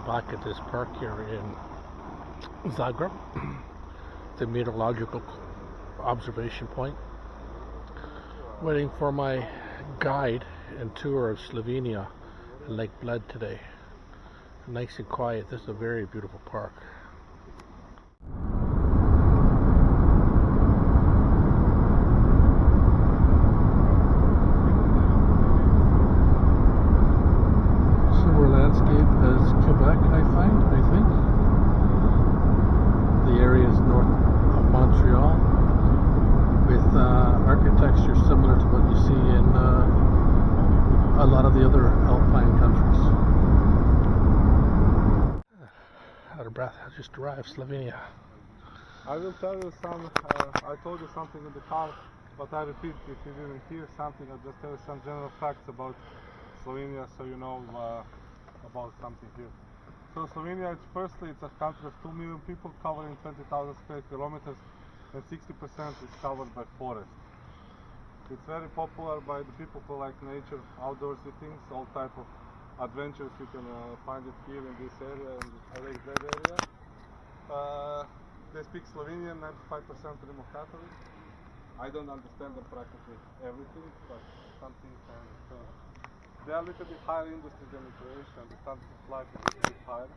back at this park here in Zagreb, the meteorological observation point, waiting for my guide and tour of Slovenia and Lake Bled today. Nice and quiet. This is a very beautiful park. Similar landscape as Quebec, I think. The area is north of Montreal with architecture similar to what you see in a lot of the other alpine countries. Out of breath, I just arrived, Slovenia. I will tell you some, I told you something in the car, but I repeat, if you didn't hear something, I'll just tell you some general facts about Slovenia so you know about something here. So Slovenia, firstly, it's a country of 2 million people covering 20,000 square kilometers, and 60% is covered by forest. It's very popular by the people who like nature, outdoorsy things, all type of adventures. You can find it here in this area, in the Lake Bled area. They speak Slovenian, 95% Roman Catholic. I don't understand them practically everything, but some things I understand. They are a little bit higher industry than Croatia, and the standard of life is a bit higher.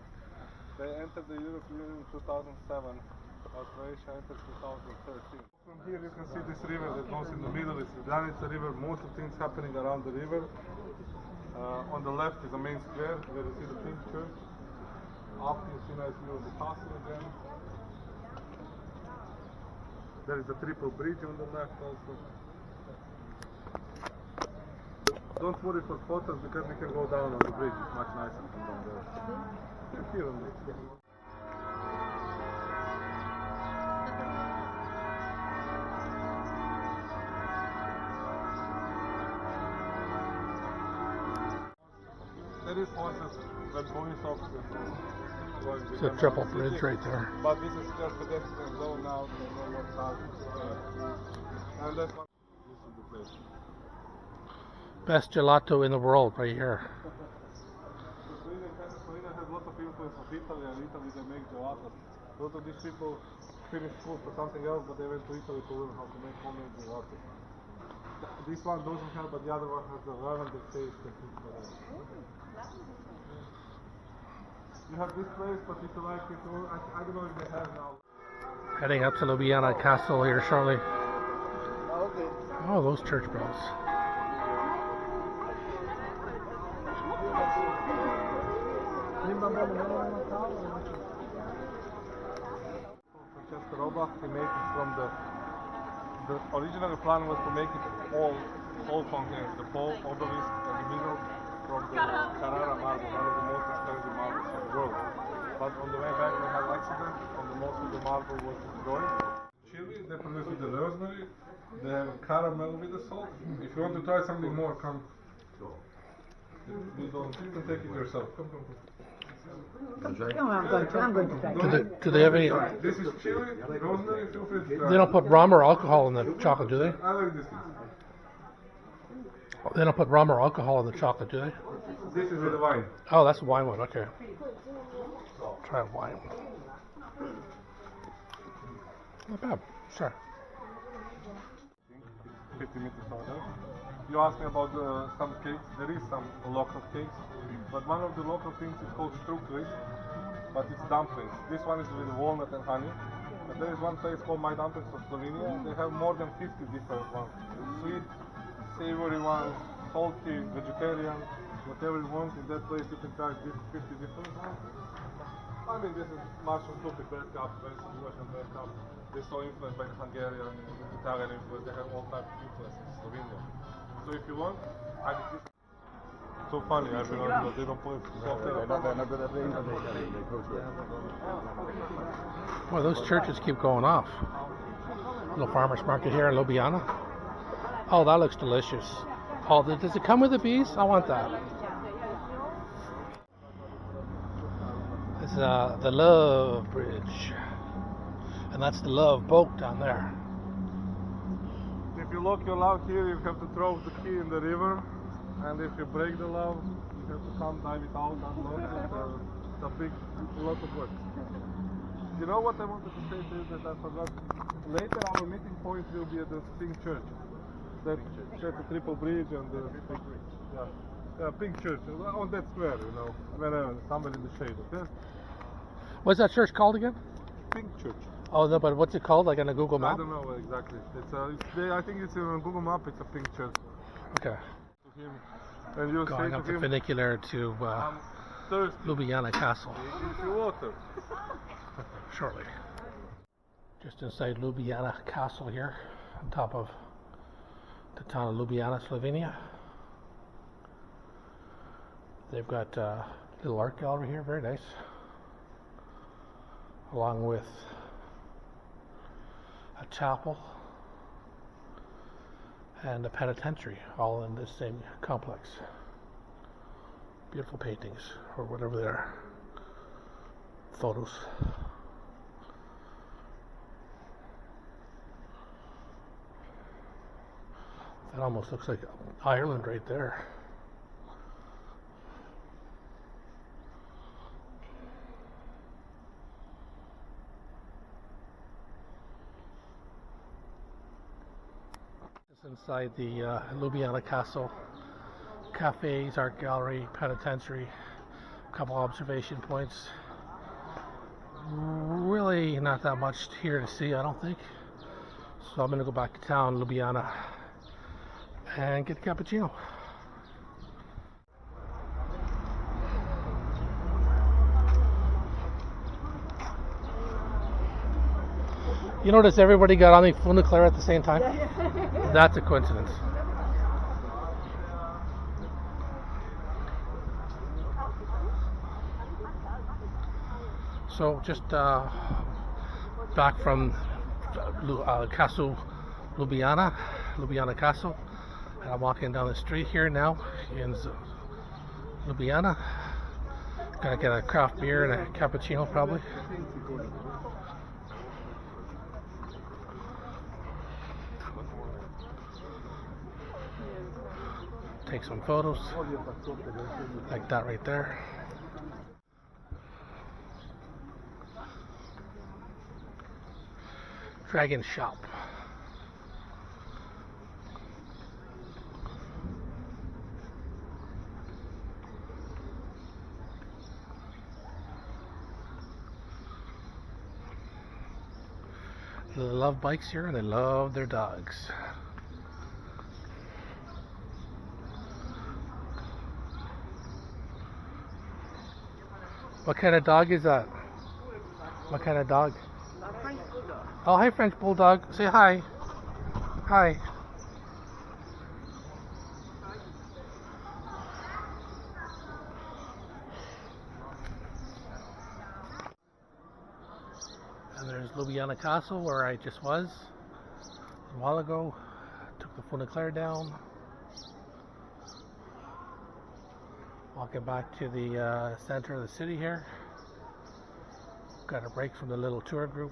They entered the European Union in 2007, while Croatia entered 2013. From here you can see this river that goes in the middle. It's Ljubljana river. Most of things happening around the river. On the left is the main square where you see the pink church. Up you see nice view of the castle again. There is a triple bridge on the left also. Don't worry for photos because we can go down on the bridge. It's much nicer from down there. Here on this. There is horses when police officers going. It's a triple bridge right there. But this is just pedestrian zone now, so no more cars. And that's what this is the place. Best gelato in the world right here. Slovenia has a lot of influence of Italy, and Italy they make gelato. A lot of these people finished school for something else, but they went to Italy to learn how to make homemade gelato. This one doesn't have, but the other one has a lavender taste and things like that. You have this place, but if you like it, I don't know if they have now. Heading up to Ljubljana Castle here shortly. Okay. Oh, those church bells. He made it from the original plan was to make it all fountains, the pole, obelisk, and the middle from the Carrara marble, one of the most expensive marbles in the world. But on the way back they had an accident, and most of the marble was destroyed. Chili, they produce with the rosemary, they have caramel with the salt. If you want to try something more, come. You can take it yourself. Come. No, I'm going to try. Do they have any? This is chili, rosemary, feel free to try. They don't put rum or alcohol in the chocolate, do they? I like this. They don't put rum or alcohol in the chocolate, do they? This is with the wine. Oh, that's the wine one. Okay. Try wine. Not bad. Sure. 50 meters order. You asked me about some cakes. There is some local cakes, but one of the local things is called strukli, but it's dumplings. This one is with walnut and honey. But there is one place called My Dumplings of Slovenia. They have more than 50 different ones. Sweet, savory ones, salty, vegetarian, whatever you want. In that place you can try 50 different ones. I mean, this is mushroom soup with bread cup, Russian bread cup. They're so influenced by the Hungarian, Italian influence. They have all types of influence in Slovenia. So if you want, I did this. So funny, I mean, they don't put it They're not good at things. They coach it. Well, those churches keep going off. Little farmer's market here in Ljubljana. Oh, that looks delicious. Oh, does it come with the bees? I want that. It's the Love Bridge. And that's the Love Boat down there. If you lock your love here, you have to throw the key in the river. And if you break the love, you have to come dive it out, unload it. It's a lot of work. You know what I wanted to say to you that I forgot? Later our meeting point will be at the Pink Church. That's the Triple Bridge and the Pink Bridge. Yeah, Pink Church. On that square, you know, wherever, somewhere in the shade, okay? What's that church called again? Pink Church. Oh no, but what's it called? Like on a Google I map? don't know exactly. I think it's on Google Map. It's a Pink Church. Okay. To him, and you'll say Going to up the him, funicular to I'm thirsty. Ljubljana Castle Give me water. shortly. Just inside Ljubljana Castle here, on top of the town of Ljubljana, Slovenia. They've got a little art gallery here, very nice, along with a chapel and a penitentiary, all in this same complex. Beautiful paintings, or whatever they are, photos. That almost looks like Ireland right there. Inside the Ljubljana Castle, cafes, art gallery, penitentiary, a couple observation points. Really not that much here to see, I don't think. So I'm going to go back to town, Ljubljana, and get a cappuccino. You notice everybody got on the funicular at the same time? That's a coincidence. So just back from Castle Ljubljana Castle, and I'm walking down the street here now in Ljubljana. Gonna get a craft beer and a cappuccino probably. Take some photos, like that right there. Dragon Shop. They love bikes here and they love their dogs. What kind of dog is that? What kind of dog? French bulldog. Oh, hi, French bulldog. Say hi. Hi. And there's Ljubljana Castle, where I just was a while ago. Took the funicular down. Walking back to the center of the city here. Got a break from the little tour group.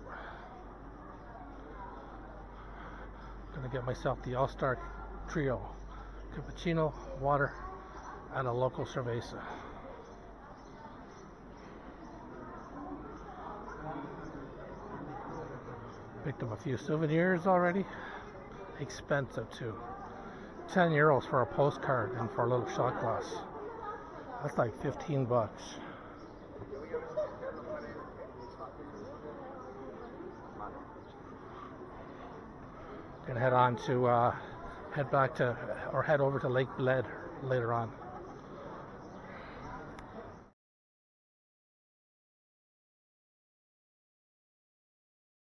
Gonna get myself the all-star trio. Cappuccino, water, and a local cerveza. Picked up a few souvenirs already. Expensive too. €10 for a postcard and for a little shot glass. That's like 15 bucks. Gonna head on to head over to Lake Bled later on.